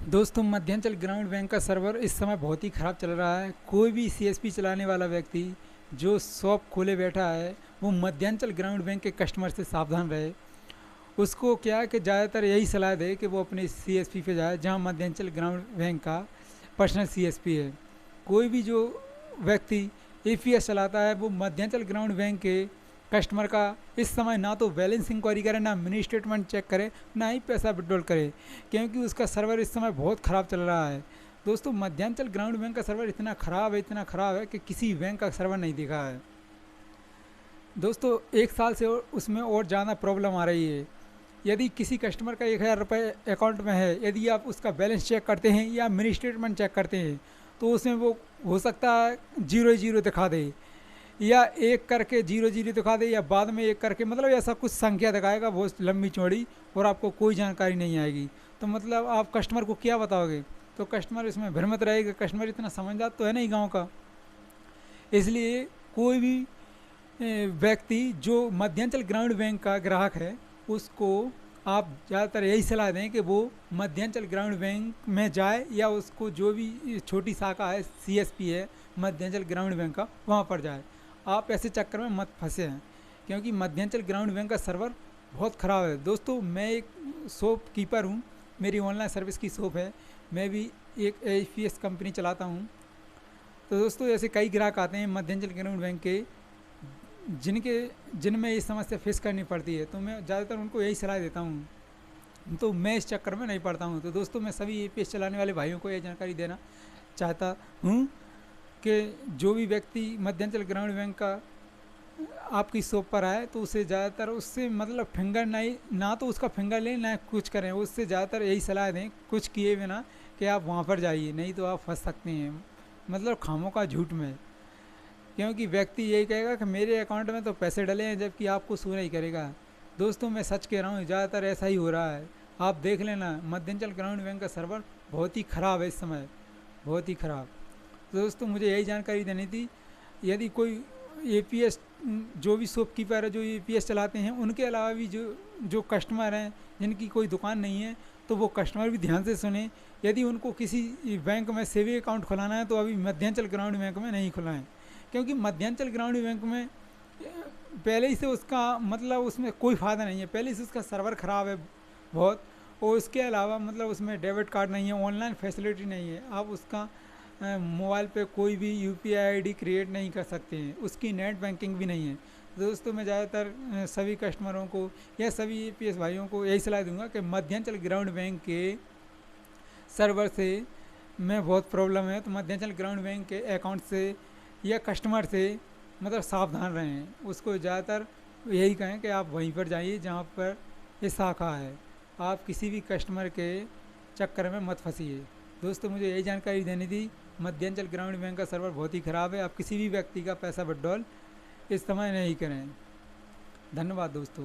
दोस्तों, मध्यांचल ग्रामीण बैंक का सर्वर इस समय बहुत ही ख़राब चल रहा है। कोई भी सीएसपी चलाने वाला व्यक्ति जो शॉप खोले बैठा है, वो मध्यांचल ग्रामीण बैंक के कस्टमर से सावधान रहे। उसको क्या है कि ज़्यादातर यही सलाह दे कि वो अपने सीएसपी पे जाए जहाँ मध्यांचल ग्रामीण बैंक का पर्सनल सीएसपी है। कोई भी जो व्यक्ति एपीएस चलाता है, वो मध्यांचल ग्रामीण बैंक के कस्टमर का इस समय ना तो बैलेंस इंक्वायरी करे, ना मिनी स्टेटमेंट चेक करे, ना ही पैसा विड्रॉल करे, क्योंकि उसका सर्वर इस समय बहुत ख़राब चल रहा है। दोस्तों, मध्यांचल ग्रामीण बैंक का सर्वर इतना ख़राब है कि किसी बैंक का सर्वर नहीं दिखा है। दोस्तों, एक साल से उसमें और ज़्यादा प्रॉब्लम आ रही है। यदि किसी कस्टमर का 1000 रुपये अकाउंट में है, यदि आप उसका बैलेंस चेक करते हैं या मिनी स्टेटमेंट चेक करते हैं, तो उसमें वो हो सकता है जीरो जीरो दिखा दे, या एक करके जीरो जीरो दिखा दे, या बाद में एक करके, मतलब ऐसा कुछ संख्या दिखाएगा बहुत लंबी चौड़ी, और आपको कोई जानकारी नहीं आएगी। तो मतलब आप कस्टमर को क्या बताओगे? तो कस्टमर इसमें भ्रमित रहेगा। कस्टमर इतना समझदार तो है नहीं गांव का। इसलिए कोई भी व्यक्ति जो मध्यांचल ग्रामीण बैंक का ग्राहक है, उसको आप ज़्यादातर यही सलाह दें कि वो मध्यांचल ग्रामीण बैंक में जाए, या उसको जो भी छोटी शाखा है, सीएसपी है मध्यांचल ग्रामीण बैंक का, वहाँ पर जाए। आप ऐसे चक्कर में मत फंसे हैं, क्योंकि मध्यांचल ग्रामीण बैंक का सर्वर बहुत ख़राब है। दोस्तों, मैं एक शॉप कीपर हूँ, मेरी ऑनलाइन सर्विस की शॉप है, मैं भी एक एपीएस कंपनी चलाता हूँ। तो दोस्तों, ऐसे कई ग्राहक आते हैं मध्यांचल ग्रामीण बैंक के, जिनमें ये समस्या फेस करनी पड़ती है। तो मैं ज़्यादातर उनको यही सलाह देता हूँ, तो मैं इस चक्कर में नहीं पड़ता हूँ। तो दोस्तों, मैं सभी एपीएस चलाने वाले भाइयों को ये जानकारी देना चाहता हूँ कि जो भी व्यक्ति मध्यांचल ग्रामीण बैंक का आपकी शॉप पर आए, तो उसे ज़्यादातर उससे मतलब फिंगर नहीं, ना तो उसका फिंगर लें ना कुछ करें। उससे ज़्यादातर यही सलाह दें कुछ किए बिना कि आप वहाँ पर जाइए, नहीं तो आप फंस सकते हैं, मतलब खामों का झूठ में। क्योंकि व्यक्ति यही कहेगा कि मेरे अकाउंट में तो पैसे डले हैं, जबकि आपको शो नहीं करेगा। दोस्तों, मैं सच कह रहा हूँ, ज़्यादातर ऐसा ही हो रहा है। आप देख लेना, मध्यांचल ग्रामीण बैंक का सर्वर बहुत ही ख़राब है इस समय, बहुत ही ख़राब। तो दोस्तों, मुझे यही जानकारी देनी थी। यदि कोई एपीएस, जो भी शॉपकीपर है जो एपीएस चलाते हैं, उनके अलावा भी जो कस्टमर हैं जिनकी कोई दुकान नहीं है, तो वो कस्टमर भी ध्यान से सुने। यदि उनको किसी बैंक में सेविंग अकाउंट खुलाना है, तो अभी मध्यांचल ग्रामीण बैंक में नहीं खुलाएं, क्योंकि मध्यांचल ग्रामीण बैंक में पहले ही से उसका मतलब उसमें कोई फ़ायदा नहीं है। पहले से उसका सर्वर ख़राब है बहुत, और उसके अलावा मतलब उसमें डेबिट कार्ड नहीं है, ऑनलाइन फैसिलिटी नहीं है। आप उसका मोबाइल पे कोई भी यूपीआई आईडी क्रिएट नहीं कर सकते हैं, उसकी नेट बैंकिंग भी नहीं है। दोस्तों, मैं ज़्यादातर सभी कस्टमरों को या सभी एपीएस भाइयों को यही सलाह दूंगा कि मध्यांचल ग्रामीण बैंक के सर्वर से में बहुत प्रॉब्लम है, तो मध्यांचल ग्रामीण बैंक के अकाउंट से या कस्टमर से मतलब सावधान रहें। उसको ज़्यादातर यही कहें कि आप वहीं पर जाइए जहाँ पर ये शाखा है। आप किसी भी कस्टमर के चक्कर में मत फंसिए। दोस्तों, मुझे यही जानकारी देनी थी। मध्यांचल ग्रामीण बैंक का सर्वर बहुत ही ख़राब है। आप किसी भी व्यक्ति का पैसा विड्रॉल इस समय नहीं करें। धन्यवाद दोस्तों।